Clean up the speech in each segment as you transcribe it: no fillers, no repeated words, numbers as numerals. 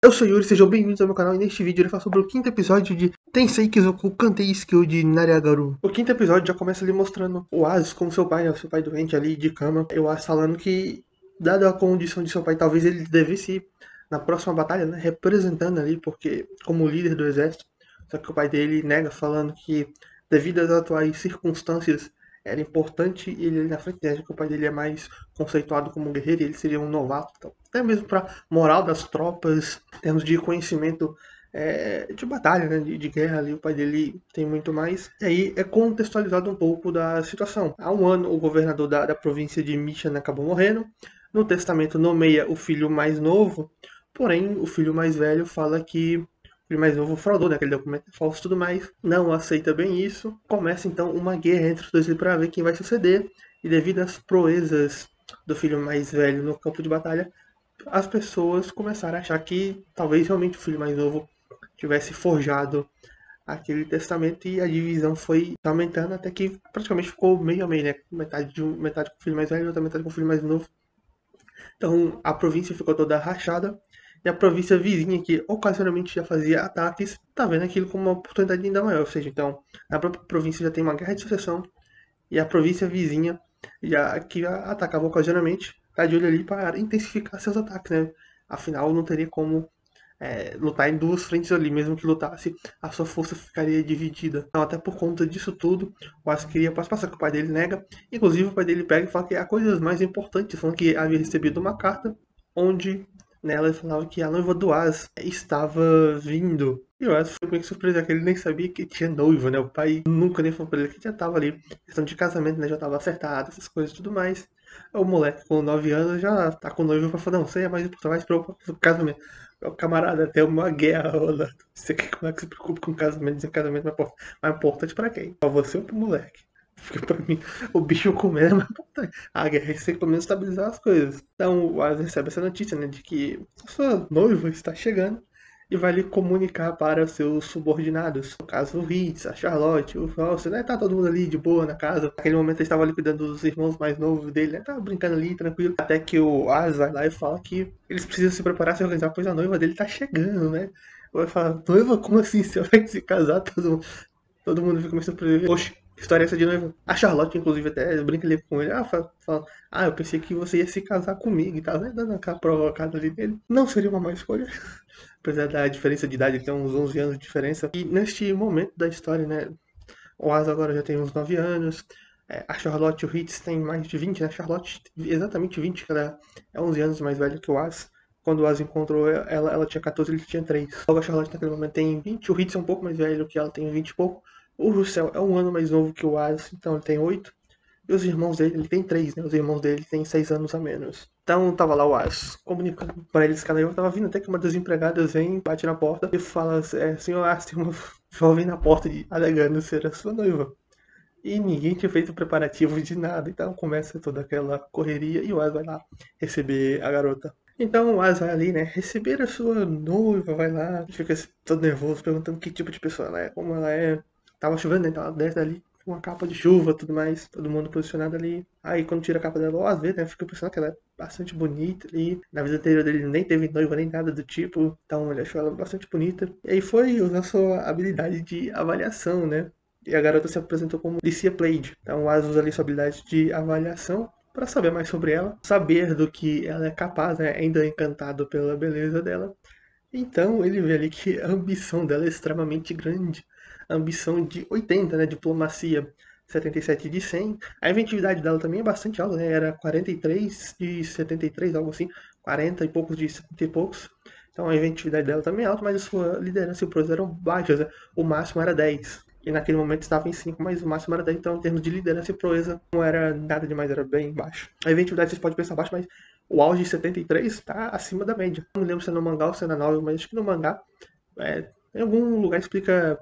Eu sou Yuri, sejam bem-vindos ao meu canal e neste vídeo eu falar sobre o quinto episódio de Tensei Kizoku Kantei Skill de Nariagaru. O quinto episódio já começa ali mostrando o Asus como seu pai, né, o seu pai doente ali de cama. E o Asus falando que, dada a condição de seu pai, talvez ele devesse ir na próxima batalha, né, representando ali, porque como líder do exército. Só que o pai dele nega, falando que devido às atuais circunstâncias era importante ele ir na frente, né, que o pai dele é mais conceituado como guerreiro e ele seria um novato. Então, até mesmo para moral das tropas, em termos de conhecimento de batalha, né, de guerra ali, o pai dele tem muito mais. E aí é contextualizado um pouco da situação. Há um ano o governador da província de Michan acabou morrendo. No testamento nomeia o filho mais novo, porém o filho mais velho fala que o filho mais novo fraudou, né, aquele documento é falso e tudo mais, não aceita bem isso. Começa então uma guerra entre os dois para ver quem vai suceder, e devido às proezas do filho mais velho no campo de batalha, as pessoas começaram a achar que talvez realmente o filho mais novo tivesse forjado aquele testamento, e a divisão foi aumentando até que praticamente ficou meio a meio, né? Metade com o filho mais velho e outra metade com o filho mais novo. Então a província ficou toda rachada, e a província vizinha, que ocasionalmente já fazia ataques, tá vendo aquilo como uma oportunidade ainda maior. Ou seja, então a própria província já tem uma guerra de sucessão, e a província vizinha, já que atacava ocasionalmente, tá de olho ali para intensificar seus ataques, né? Afinal, não teria como lutar em duas frentes ali, mesmo que lutasse, a sua força ficaria dividida. Então, até por conta disso tudo, o Asuka queria passar, que o pai dele nega. Inclusive, o pai dele pega e fala que há coisas mais importantes, falando que havia recebido uma carta onde nela ele falava que a noiva do As estava vindo. E o As foi meio que surpreso, que ele nem sabia que tinha noiva, né? O pai nunca nem falou pra ele que já estava ali. Questão de casamento, né? Já estava acertado, essas coisas e tudo mais. O moleque com 9 anos já tá com noiva pra falar, não, você é mais importante, mais preocupado com o casamento. O camarada, até uma guerra rolando. Você como é que se preocupa com casamento? Dizer casamento mais importante pra quem? Pra você ou pro moleque? Porque pra mim, o bicho comendo é mais importante. A guerra é pelo menos estabilizar as coisas. Então, o Asa recebe essa notícia, né, de que a sua noiva está chegando e vai lhe comunicar para seus subordinados. No caso, o Hitz, a Charlotte, o Falso, né? Tá todo mundo ali de boa na casa. Naquele momento ele estava ali cuidando dos irmãos mais novos dele, né? Tava brincando ali, tranquilo. Até que o As vai lá e fala que eles precisam se preparar, se organizar, pois a noiva dele tá chegando, né? Vai falar, noiva, como assim? Você vai se casar? Todo mundo fica meio surpreso. Oxe, que história é essa de noiva? A Charlotte, inclusive, até brinca ali com ele. Fala, eu pensei que você ia se casar comigo e tal, né? Dando aquela provocada ali dele. Não seria uma má escolha. Apesar da diferença de idade, ele tem uns 11 anos de diferença. E neste momento da história, né? O Asa agora já tem uns 9 anos. A Charlotte e o Hitz tem mais de 20, né? A Charlotte, exatamente 20, que ela é 11 anos mais velha que o Asa. Quando o Asa encontrou ela tinha 14, ele tinha 3. Logo a Charlotte naquele momento tem 20, o Hitz é um pouco mais velho que ela, tem 20 e pouco. O Russell é um ano mais novo que o Asa, então ele tem 8. E os irmãos dele, ele tem 3, né? Os irmãos dele têm 6 anos a menos. Então tava lá o As comunicando pra eles que a noiva tava vindo, até que uma das empregadas vem, bate na porta e fala, senhor As, tem uma jovem na porta alegando ser a sua noiva. E ninguém tinha feito preparativo de nada, então começa toda aquela correria e o As vai lá receber a garota. Então o As vai ali, né, receber a sua noiva, vai lá, fica todo nervoso, perguntando que tipo de pessoa ela é, como ela é. Tava chovendo, né, então ela desce ali com uma capa de chuva, tudo mais, todo mundo posicionado ali. Aí quando tira a capa dela, o As vê, né, fica pensando que ela é bastante bonita ali. Na vida anterior dele nem teve noiva nem nada do tipo, então ele achou ela bastante bonita. E aí foi usar sua habilidade de avaliação, né. E a garota se apresentou como Licia Played. Então o As usa ali sua habilidade de avaliação para saber mais sobre ela, saber do que ela é capaz, né? Ainda encantado pela beleza dela. Então ele vê ali que a ambição dela é extremamente grande. A ambição de 80, né? Diplomacia 77 de 100. A inventividade dela também é bastante alta, né? Era 43 de 73, algo assim. 40 e poucos de 70 e poucos. Então a inventividade dela também é alta, mas a sua liderança e o prosa eram baixas, né? O máximo era 10. E naquele momento estava em 5, mas o máximo era 10. Então, em termos de liderança e proeza, não era nada demais, era bem baixo. A inventividade vocês podem pensar baixo, mas o auge de 73 está acima da média. Não me lembro se é no mangá ou se é na novel, mas acho que no mangá, em algum lugar explica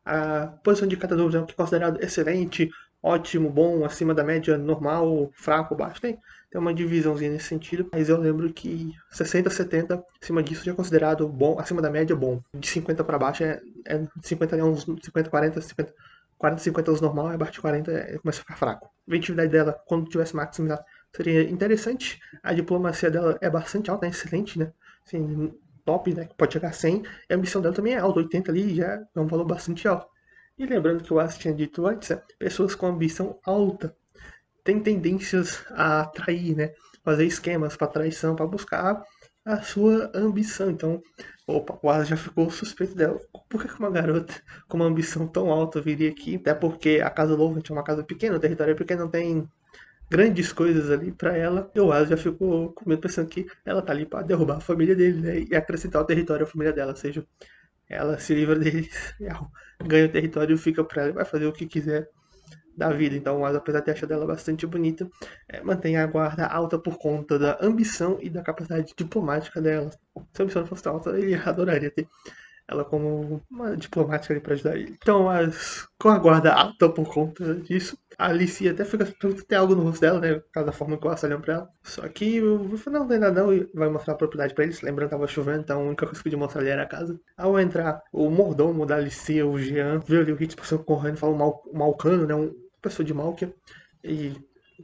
a posição de cada número, que é considerado excelente, ótimo, bom, acima da média, normal, fraco, baixo. Tem uma divisãozinha nesse sentido, mas eu lembro que 60, 70, acima disso já é considerado bom, acima da média, bom. De 50 para baixo é 50 é uns 50, 40, 50, 40, 50 é os normal, abaixo de 40 começa a ficar fraco. A inventividade dela, quando tivesse maximizado, seria interessante. A diplomacia dela é bastante alta, é excelente, né? Assim, top, né? Que pode chegar a 100. E a ambição dela também é alta, 80 ali já é um valor bastante alto. E lembrando que o As tinha dito antes, né, pessoas com ambição alta têm tendências a atrair, né? Fazer esquemas para traição, para buscar a sua ambição. Então, opa, o As já ficou suspeito dela. Por que uma garota com uma ambição tão alta viria aqui? Até porque a Casa Louvent é uma casa pequena, o território é pequeno, não tem grandes coisas ali pra ela. E o As já ficou com medo, pensando que ela tá ali pra derrubar a família dele, né? E acrescentar o território à família dela. Ou seja, ela se livra deles, ganha o território e fica pra ela e vai fazer o que quiser da vida. Então, o As, apesar de achar dela bastante bonita, mantém a guarda alta por conta da ambição e da capacidade diplomática dela. Se a ambição não fosse tão alta, ele adoraria ter ela como uma diplomática ali pra ajudar ele. Então, com a guarda alta por conta disso, a Alicia até fica perguntando se tem algo no rosto dela, né? Por causa da forma que o As olhando pra ela. Só que o Wolf não tem nada não e vai mostrar a propriedade pra eles. Lembrando que tava chovendo, então a única coisa que podia mostrar ali era a casa. Ao entrar, o mordomo da Alicia, o Jean, vê ali o Hitch passando correndo, fala um malcano, né? Uma pessoa de Malkia. E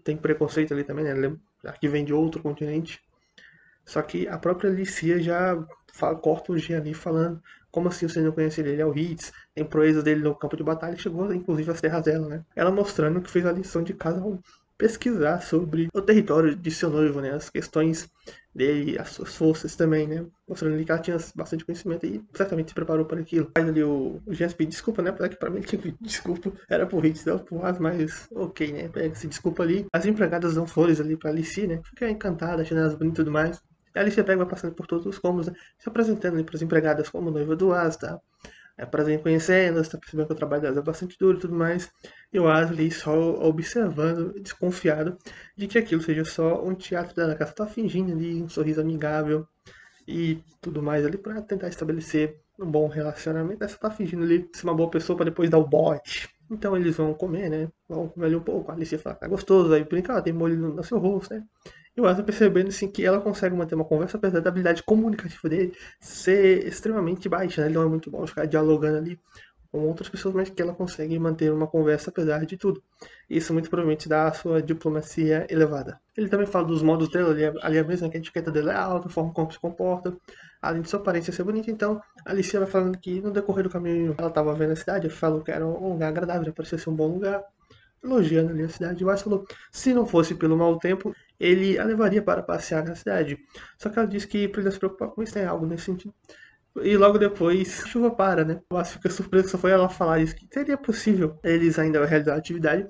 tem preconceito ali também, né? Aqui vem de outro continente. Só que a própria Alicia já corta o Jean ali falando como assim você não conhece ele? Ele é o Hitz, tem proezas dele no campo de batalha e chegou inclusive às terras dela, né? Ela mostrando que fez a lição de casa ao pesquisar sobre o território de seu noivo, né? As questões dele, as suas forças também, né? Mostrando ali que ela tinha bastante conhecimento e certamente se preparou para aquilo. Faz ali o Jean pedir desculpa, né? Apesar que pra mim ele tinha que pedir desculpa. Era pro Hitz, não pro As, mas ok, né? Pega esse desculpa ali. As empregadas dão flores ali pra Alicia, né? Fica encantada, achando elas bonitas e tudo mais. A Alicia pega vai passando por todos os cômodos, né? Se apresentando ali para as empregadas como noiva do As, tá? É prazer em conhecê-las, tá percebendo que o trabalho delas é bastante duro e tudo mais. E o As ali só observando, desconfiado de que aquilo seja só um teatro dela, que ela tá fingindo ali um sorriso amigável e tudo mais ali para tentar estabelecer um bom relacionamento. Essa tá fingindo ali ser uma boa pessoa para depois dar o bote. Então eles vão comer, né? Vão comer ali um pouco. A Alicia fala que tá gostoso, aí brinca, tem molho no seu rosto, né? E o Asa percebendo assim, que ela consegue manter uma conversa, apesar da habilidade comunicativa dele ser extremamente baixa. Né? Ele não é muito bom ficar dialogando ali com outras pessoas, mas que ela consegue manter uma conversa apesar de tudo. Isso muito provavelmente dá a sua diplomacia elevada. Ele também fala dos modos dela, ali é mesmo, que a etiqueta dela é alta, a forma como se comporta, além de sua aparência ser bonita. Então, a Alicia vai falando que no decorrer do caminho ela estava vendo a cidade, falou que era um lugar agradável, parecia ser um bom lugar, elogiando ali a cidade. O Weiss falou, se não fosse pelo mau tempo, ele a levaria para passear na cidade. Só que ela disse que para ele se preocupar com isso tem algo nesse sentido. E logo depois, a chuva para, né? O Weiss fica surpreso que só foi ela falar isso, que seria possível eles ainda realizar a atividade.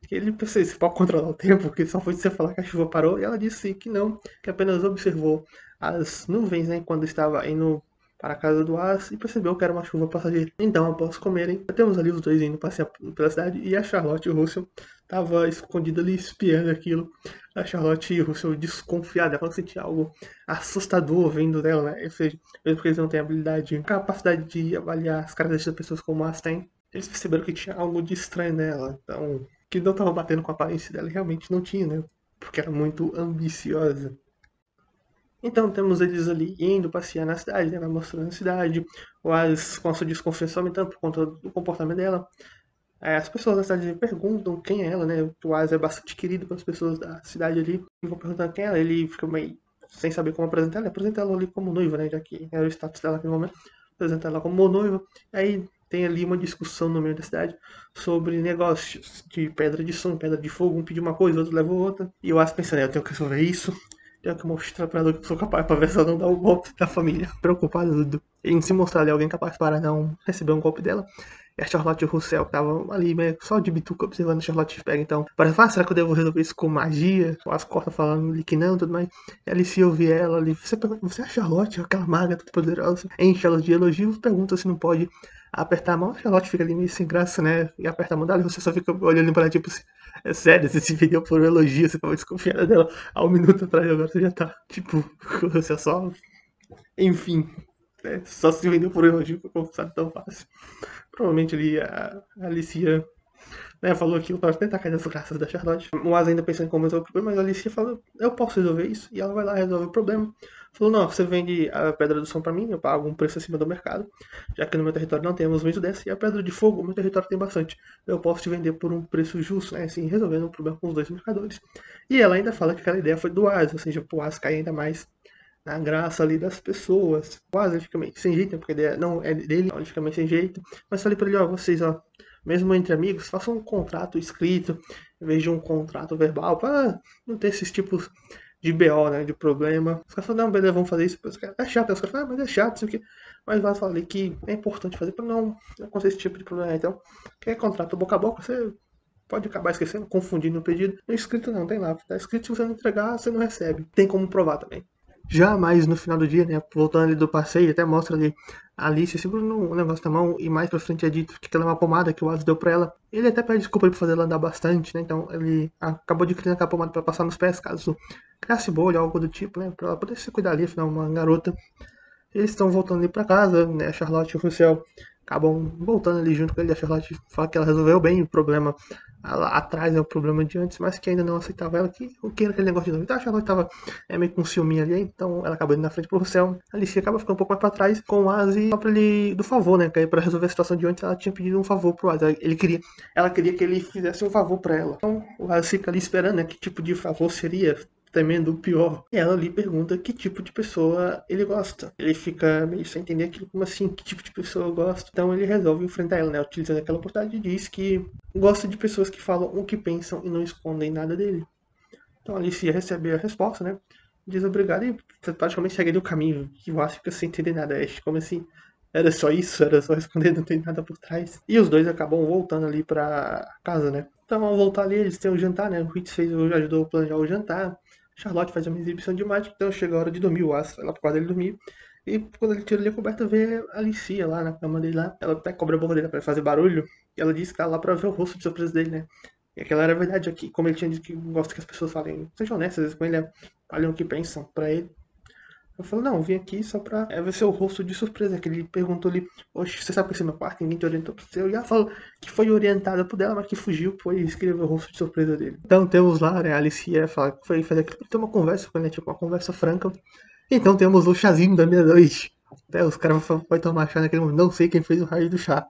Que ele pensou, você pode controlar o tempo, que só foi você falar que a chuva parou. E ela disse que não, que apenas observou as nuvens, né, quando estava indo para a casa do As e percebeu que era uma chuva passageira. Então, após comerem, temos ali os dois indo passear pela cidade e a Charlotte e o Russell tava escondida ali espiando aquilo. A Charlotte e o Russell desconfiada, ela sentia algo assustador vindo dela, né? Ou seja, mesmo que eles não tenham habilidade, capacidade de avaliar as características das pessoas como as têm, eles perceberam que tinha algo de estranho nela. Então, que não estava batendo com a aparência dela, e realmente não tinha, né? Porque era muito ambiciosa. Então temos eles ali indo passear na cidade, né? Vai mostrando a cidade, o As com a sua desconfiança aumentando por conta do comportamento dela. As pessoas da cidade perguntam quem é ela, né? O As é bastante querido pelas pessoas da cidade ali. E vão perguntando quem é ela, ele fica meio sem saber como apresentar ela. Apresenta ela ali como noiva, né? Já que era o status dela naquele momento. Apresenta ela como noiva. Aí tem ali uma discussão no meio da cidade sobre negócios de pedra de som, pedra de fogo. Um pediu uma coisa, o outro levou outra. E o As pensando, eu tenho que resolver isso. Tenho que mostrar pra ela que eu sou capaz pra ver se ela não dá o golpe da família. Preocupado em se mostrar ali alguém capaz para não receber um golpe dela. E a Charlotte e o Russell estavam ali meio só de bituca observando a Charlotte pega. Então, parece, será que eu devo resolver isso com magia? As cortas falando ali que não, tudo mais. E a Alicia ouvir ela ali. Você é a Charlotte, aquela maga toda poderosa. Enche ela de elogios, pergunta se não pode apertar a mão. A Charlotte fica ali meio sem graça, né? E aperta a mão dela e você só fica olhando pra ela, tipo assim, é sério, você se vendeu por um elogio, você tava desconfiada dela há um minuto atrás, agora você já tá, tipo, você só. Enfim, só se vendeu por um elogio pra confessar tão fácil. Provavelmente ali a Alicia, né, falou aquilo para tentar cair nas graças da Charlotte. O Asa ainda pensando em como resolver o problema, mas a Alicia falou, eu posso resolver isso. E ela vai lá e resolve o problema. Falou, não, você vende a pedra do som para mim, eu pago um preço acima do mercado, já que no meu território não temos muito dessa, e a pedra de fogo, no meu território tem bastante. Eu posso te vender por um preço justo, né, assim, resolvendo o problema com os dois mercadores. E ela ainda fala que aquela ideia foi do Asa, ou seja, pro Asa cair ainda mais na graça ali das pessoas. Quase ele fica meio sem jeito, né? Porque a ideia não é dele, então ele fica meio sem jeito. Mas falei pra ele, ó, vocês, ó, mesmo entre amigos, façam um contrato escrito, em vez de um contrato verbal, pra não ter esses tipos de BO, né, de problema. Os caras falam, não, beleza, vamos fazer isso. Os caras, é chato, os caras falam, mas é chato, isso aqui. Mas eu falei que é importante fazer pra não acontecer esse tipo de problema. Então, quer contrato boca a boca, você pode acabar esquecendo, confundindo o pedido. No escrito não, tem lá. Tá escrito, se você não entregar, você não recebe. Tem como provar também. Já mais no final do dia, né, voltando ali do passeio, até mostra ali a Alice segurando um negócio na mão e mais pra frente é dito que ela é uma pomada que o Asa deu pra ela. Ele até pede desculpa por fazer ela andar bastante, né, então ele acabou de criar aquela pomada pra passar nos pés, caso criasse bolha ou algo do tipo, né, pra ela poder se cuidar ali, afinal uma garota. Eles estão voltando ali pra casa, né? A Charlotte e o Russell acabam voltando ali junto com ele. A Charlotte fala que ela resolveu bem o problema lá atrás, é o problema de antes, mas que ainda não aceitava ela, que o que era aquele negócio de novo. Então a Charlotte tava meio com um ciúminho ali, então ela acaba indo na frente pro Russell. A Alicia acaba ficando um pouco mais pra trás com o Ozzy só pra ele, do favor, né? Que aí pra resolver a situação de antes ela tinha pedido um favor pro Ozzy. Ela queria que ele fizesse um favor pra ela. Então o Ozzy fica ali esperando, né? Que tipo de favor seria temendo o pior. E ela lhe pergunta que tipo de pessoa ele gosta. Ele fica meio sem entender aquilo, como assim, que tipo de pessoa eu gosto. Então ele resolve enfrentar ela, né? Utilizando aquela oportunidade e diz que gosta de pessoas que falam o que pensam e não escondem nada dele. Então a Alicia recebe a resposta, né? Diz obrigado e praticamente segue ali o caminho. E o Ash fica sem entender nada. Ash, como assim? Era só isso? Era só responder, não tem nada por trás. E os dois acabam voltando ali pra casa, né? Então ao voltar ali, eles têm um jantar, né? O Hitz ajudou a planejar o jantar. Charlotte faz uma exibição de mágica, então chega a hora de dormir. O Ash vai lá pro quarto dele dormir. E quando ele tira ali a coberta, vê a Alicia lá na cama dele lá. Ela até cobra a boca dele pra fazer barulho. E ela diz que tá lá pra ver o rosto de surpresa dele, né? E aquela era a verdade aqui, como ele tinha dito que gosta que as pessoas falem, sejam honestas com ele, falem o que pensam pra ele. Eu falo, não, eu vim aqui só pra ver seu rosto de surpresa. Que ele perguntou ali, oxe, você sabe que esse é meu quarto, ninguém te orientou pro seu. E ela falou que foi orientada por dela, mas que fugiu, pois queria ver o rosto de surpresa dele. Então temos lá, né, a Alicia fala que foi fazer aquilo, ter uma conversa com ele, né, tipo uma conversa franca. Então temos o chazinho da meia-noite. Os caras vão tomar chá naquele momento, não sei quem fez o raio do chá.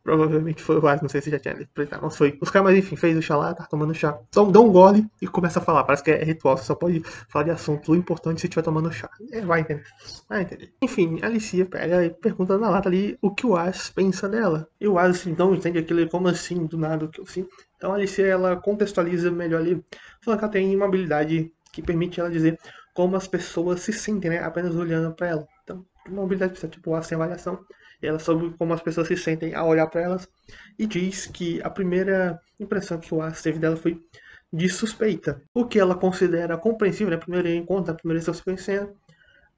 Provavelmente foi o Asa, não sei se já tinha apresentado, mas foi. Os caras, mas enfim, fez o chá lá, tá tomando chá. Só dá um gole e começa a falar. Parece que é ritual, você só pode falar de assunto importante se estiver tomando chá. Vai entender. Vai entender. Enfim, a Alicia pega e pergunta na lata ali o que o Asa pensa dela. E o Asa assim, não entende aquilo, como assim, do nada, o que eu sinto. Então a Alicia, ela contextualiza melhor ali, falando que ela tem uma habilidade que permite ela dizer como as pessoas se sentem, né, apenas olhando pra ela. Então, uma habilidade tipo, o Asa tem avaliação. Ela soube como as pessoas se sentem ao olhar para elas e diz que a primeira impressão que o Asa teve dela foi de suspeita, o que ela considera compreensível, né? Primeiro encontro, a primeira estão se conhecendo,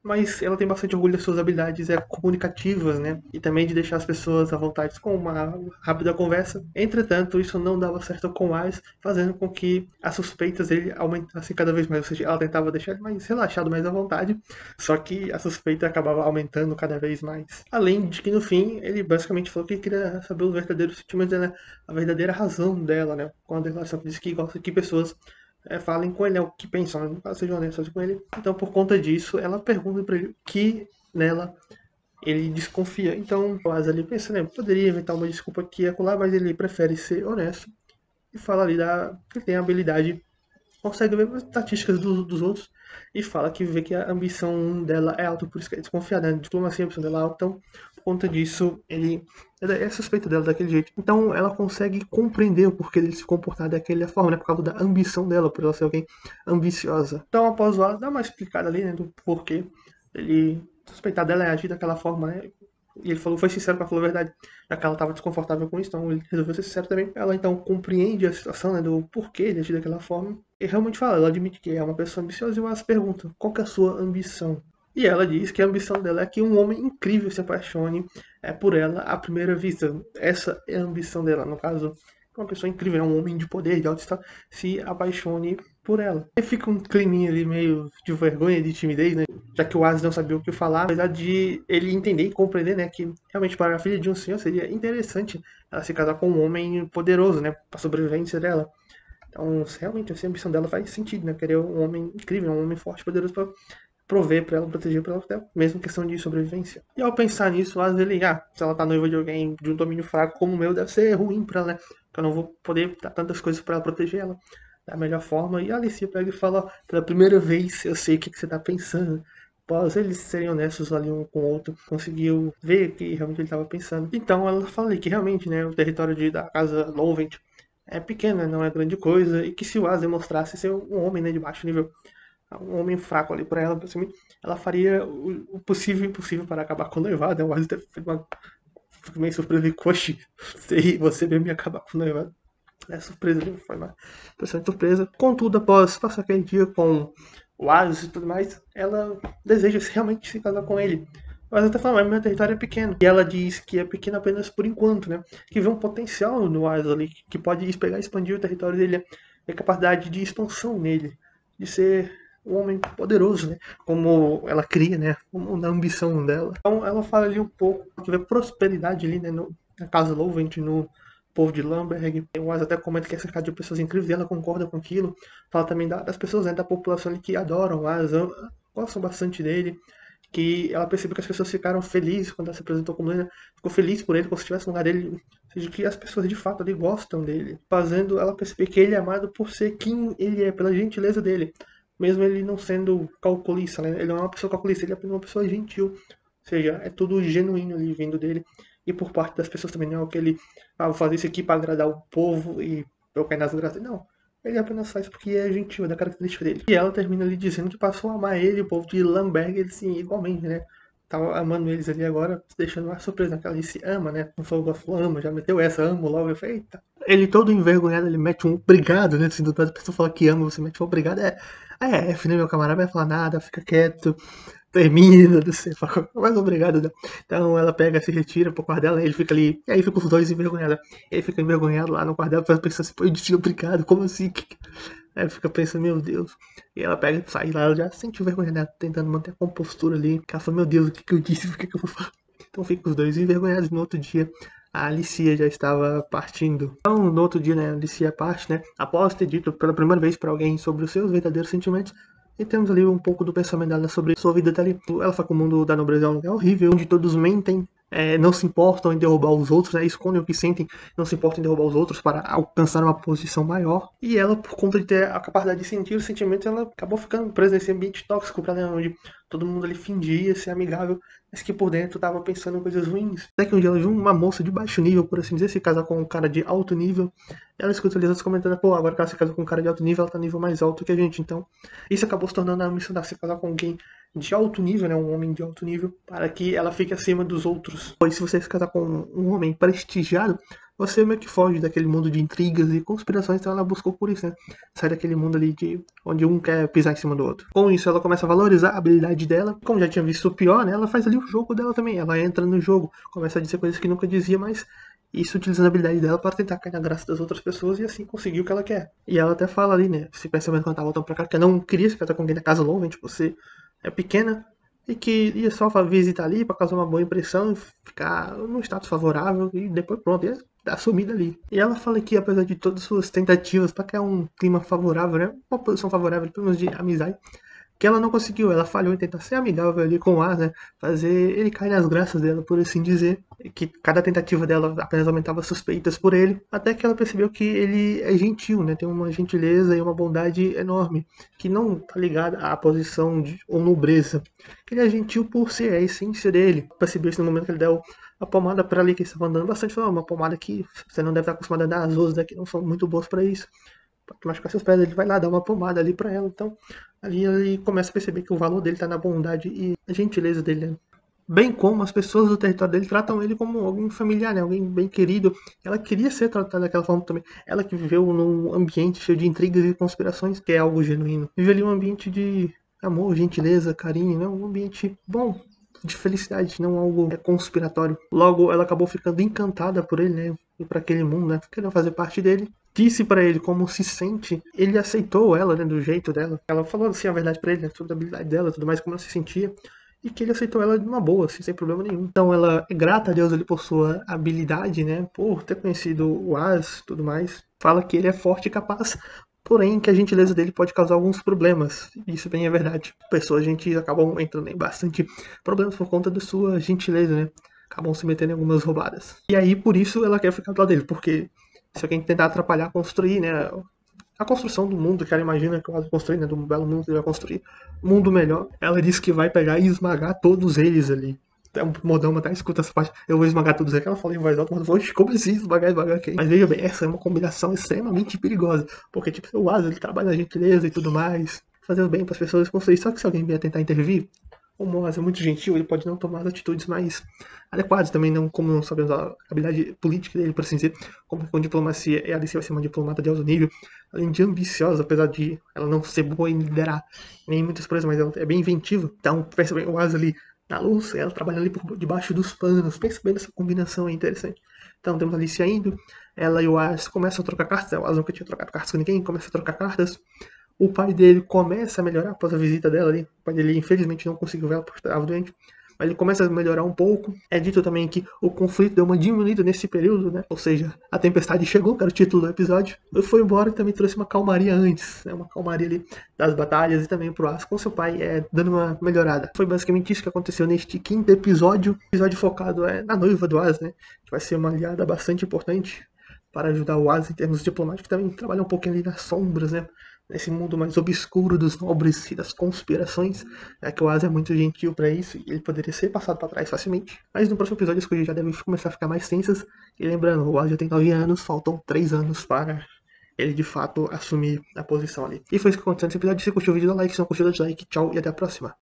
mas ela tem bastante orgulho das suas habilidades comunicativas, né? E também de deixar as pessoas à vontade com uma rápida conversa. Entretanto, isso não dava certo com Ais, fazendo com que as suspeitas dele aumentassem cada vez mais. Ou seja, ela tentava deixar ele mais relaxado, mais à vontade, só que a suspeita acabava aumentando cada vez mais. Além de que no fim, ele basicamente falou que queria saber os verdadeiros sentimentos, né? A verdadeira razão dela, né? Com a declaração que disse que gosta que pessoas falem com ele, o que pensam, né? Não sejam honestos com ele. Então, por conta disso, ela pergunta pra ele que nela ele desconfia. Então, o Asa ali pensa, né? Poderia inventar uma desculpa aqui e acolá, mas ele prefere ser honesto e fala ali que ele tem a habilidade, consegue ver as estatísticas dos outros e fala que vê que a ambição dela é alta, por isso que é desconfiada, né? Diplomacia, a ambição dela é alta, então por conta disso ele é suspeito dela daquele jeito. Então ela consegue compreender o porquê dele se comportar daquela forma, né? Por causa da ambição dela, por ela ser alguém ambiciosa. Então após o dá uma explicada ali, né? Do porquê ele suspeitar dela e agir daquela forma, né? E ele falou, foi sincero, ela falou a verdade, já que ela estava desconfortável com isso, então ele resolveu ser sincero também. Ela então compreende a situação, né, do porquê ele agir daquela forma, e realmente fala, ela admite que é uma pessoa ambiciosa e ela se pergunta, qual que é a sua ambição? E ela diz que a ambição dela é que um homem incrível se apaixone por ela à primeira vista. Essa é a ambição dela, no caso, uma pessoa incrível, é um homem de poder, de alto status, se apaixone por ela. E fica um climinha ali meio de vergonha, de timidez, né? Já que o Asa não sabia o que falar, apesar de ele entender e compreender, né, que realmente para a filha de um senhor seria interessante ela se casar com um homem poderoso, né, para a sobrevivência dela. Então, realmente, assim, a ambição dela faz sentido, né, querer um homem incrível, um homem forte, poderoso para prover para ela, proteger para ela, até mesmo questão de sobrevivência. E ao pensar nisso, às vezes ele, se ela tá noiva de alguém de um domínio fraco como o meu, deve ser ruim para ela, né, porque eu não vou poder dar tantas coisas para ela proteger ela da melhor forma. E a Alicia pega e fala, pela primeira vez eu sei o que você tá pensando. após eles serem honestos ali um com o outro, conseguiu ver o que realmente ele estava pensando. Então ela fala ali que realmente, né, o território da casa Lovent é pequeno, né, não é grande coisa, e que se o Az demonstrasse ser um homem, né, de baixo nível, um homem fraco ali para ela, basicamente, ela faria o possível e impossível para acabar com o noivado, né? O Az teve uma... Fico meio surpreso de coxe, você mesmo ia acabar com o noivado. É surpresa, viu? Foi uma bastante surpresa. Contudo, após passar aquele dia com o Asus e tudo mais, ela deseja realmente se casar com ele. Mas até fala, mas meu território é pequeno. E ela diz que é pequeno apenas por enquanto, né? Que vê um potencial no Asus ali, que pode pegar e expandir o território dele, né? E a capacidade de expansão nele, de ser um homem poderoso, né? Como ela cria, né? Como na ambição dela. Então ela fala ali um pouco, que vê prosperidade ali, né? Na casa Lovent, no povo de Lamberg. O Wise até comenta que é cercado de pessoas incríveis e ela concorda com aquilo. Fala também das pessoas, né, da população ali que adoram o Wise, gostam bastante dele. Que ela percebeu que as pessoas ficaram felizes quando ela se apresentou como ele, ficou feliz por ele, como se estivesse no lugar dele. Ou seja, que as pessoas de fato ali gostam dele, fazendo ela perceber que ele é amado por ser quem ele é, pela gentileza dele. Mesmo ele não sendo calculista, né? Ele não é uma pessoa calculista, ele é apenas uma pessoa gentil. Ou seja, é tudo genuíno ali vindo dele. E por parte das pessoas também não é que ele vou fazer isso aqui para agradar o povo e eu cair nas graças. Não. Ele apenas faz porque é gentil, é da característica dele. E ela termina ali dizendo que passou a amar ele, o povo de Lamberg, ele sim, igualmente, né? Tava amando eles ali agora, deixando uma surpresa, que ela se ama, né? Não falou gosto, ama, já meteu essa, amo logo. Eu falei, eita. Ele todo envergonhado, ele mete um obrigado, né? Assim, do nada a pessoa fala que ama, você mete um obrigado. É F, né? Meu camarada vai falar nada, fica quieto, termina, não sei, mas obrigado, né? Então ela pega, se retira pro quarto dela, ele fica ali, e aí fica os dois envergonhados. Ele fica envergonhado lá no quarto dela, pensando assim, pô, eu disse obrigado, como assim? Aí fica pensando, meu Deus. E ela pega e sai lá, ela já sente vergonha, né? Tentando manter a compostura ali. Que ela fala, meu Deus, o que eu disse? O que eu vou falar? Então fica os dois envergonhados. No outro dia, a Alicia já estava partindo. Então, no outro dia, né, a Alicia parte, né? Após ter dito pela primeira vez para alguém sobre os seus verdadeiros sentimentos, e temos ali um pouco do pensamento dela sobre sua vida dali. Ela fala que o mundo da nobreza é um lugar horrível, onde todos mentem, não se importam em derrubar os outros, né? Escondem o que sentem, não se importam em derrubar os outros para alcançar uma posição maior. E ela, por conta de ter a capacidade de sentir os sentimentos, ela acabou ficando presa nesse ambiente tóxico, pra, né, onde todo mundo ali fingia ser amigável, mas que por dentro tava pensando em coisas ruins. Até que um dia ela viu uma moça de baixo nível, por assim dizer, se casar com um cara de alto nível. Ela escuta ali outros comentando, pô, agora que ela se casa com um cara de alto nível, ela tá nível mais alto que a gente. Então, isso acabou se tornando a missão dela, se casar com alguém de alto nível, né, um homem de alto nível, para que ela fique acima dos outros. Pois se você se casar com um homem prestigiado, você meio que foge daquele mundo de intrigas e conspirações, então ela buscou por isso, né? Sai daquele mundo ali onde um quer pisar em cima do outro. Com isso, ela começa a valorizar a habilidade dela. Como já tinha visto o pior, né? Ela faz ali o jogo dela também. Ela entra no jogo, começa a dizer coisas que nunca dizia, mas isso utilizando a habilidade dela para tentar cair na graça das outras pessoas e assim conseguir o que ela quer. E ela até fala ali, né? Esse pensamento quando ela tá voltando pra cá, que ela não queria se casar com alguém da casa longa, tipo, você é pequena, e que ia só visitar ali para causar uma boa impressão, ficar num status favorável e depois pronto, ia dar sumida ali. E ela fala que apesar de todas as suas tentativas para criar um clima favorável, né, uma posição favorável, pelo menos de amizade, que ela não conseguiu, ela falhou em tentar ser amigável ali com o As, né, fazer ele cair nas graças dela, por assim dizer, que cada tentativa dela apenas aumentava suspeitas por ele, até que ela percebeu que ele é gentil, né, tem uma gentileza e uma bondade enorme, que não tá ligada à posição ou nobreza, que ele é gentil por ser a essência dele. Percebeu isso no momento que ele deu a pomada para ali que estava andando bastante, falou, uma pomada que você não deve estar acostumado a dar, as outras daqui não são muito boas para isso, para machucar seus pés, ele vai lá dar uma pomada ali para ela, então ali ele começa a perceber que o valor dele está na bondade e a gentileza dele, né? Bem como as pessoas do território dele tratam ele como alguém familiar, né? Alguém bem querido. Ela queria ser tratada daquela forma também. Ela que viveu num ambiente cheio de intrigas e conspirações, que é algo genuíno. Vive ali um ambiente de amor, gentileza, carinho, né? Um ambiente bom, de felicidade, não algo conspiratório. Logo, ela acabou ficando encantada por ele, né? E para aquele mundo, né? Querendo fazer parte dele. Disse para ele como se sente. Ele aceitou ela, né? Do jeito dela. Ela falou assim a verdade para ele, né, sobre a habilidade dela, tudo mais, como ela se sentia. E que ele aceitou ela de uma boa, assim, sem problema nenhum. Então ela é grata a Deus ali por sua habilidade, né? Por ter conhecido o As e tudo mais. Fala que ele é forte e capaz, porém que a gentileza dele pode causar alguns problemas. Isso bem é verdade. Pessoas gentis acabam entrando em bastante problemas por conta da sua gentileza, né? Acabam se metendo em algumas roubadas. E aí, por isso, ela quer ficar do lado dele, porque se alguém tentar atrapalhar, construir, né? a construção do mundo que ela imagina que ela vai construir, né? Do belo mundo que ele vai construir. Um mundo melhor. Ela disse que vai pegar e esmagar todos eles ali. É um modão, até escuta essa parte. Eu vou esmagar todos eles. Ela falou em voz alta, mas oxe, como assim esmagar quem? Mas veja bem, essa é uma combinação extremamente perigosa. Porque, tipo, o Asa, ele trabalha na gentileza e tudo mais. Fazer o bem para as pessoas construir. Só que se alguém vier tentar intervir, o Moaz é muito gentil, ele pode não tomar as atitudes mais adequadas também, não como não sabemos a habilidade política dele, por assim dizer, como com diplomacia, ela vai ser uma diplomata de alto nível, além de ambiciosa, apesar de ela não ser boa em liderar nem muitas coisas, mas ela é bem inventiva. Então, pensa bem, o Asa ali na luz, ela trabalhando ali por debaixo dos panos, pensa bem nessa combinação, é interessante. Então, temos a Alicia indo, ela e o Asa começam a trocar cartas, o Asa nunca tinha trocado cartas com ninguém, começa a trocar cartas. O pai dele começa a melhorar após a visita dela ali. O pai dele, infelizmente, não conseguiu ver ela porque estava doente. Mas ele começa a melhorar um pouco. É dito também que o conflito deu uma diminuída nesse período, né? Ou seja, a tempestade chegou, que era o título do episódio. Ele foi embora e também trouxe uma calmaria antes, né? Uma calmaria ali das batalhas e também pro Asa com seu pai, dando uma melhorada. Foi basicamente isso que aconteceu neste quinto episódio. Episódio focado na noiva do Asa, né? Que vai ser uma aliada bastante importante para ajudar o Asa em termos diplomáticos. Também trabalha um pouquinho ali nas sombras, né? Nesse mundo mais obscuro dos nobres e das conspirações, que o Asa é muito gentil para isso e ele poderia ser passado para trás facilmente. Mas no próximo episódio as coisas já devem começar a ficar mais tensas. E lembrando, o Asa já tem 9 anos, faltam 3 anos para ele de fato assumir a posição ali. E foi isso que aconteceu nesse episódio. Se curtiu o vídeo, dá like, se não curtiu, dá dislike. Tchau e até a próxima.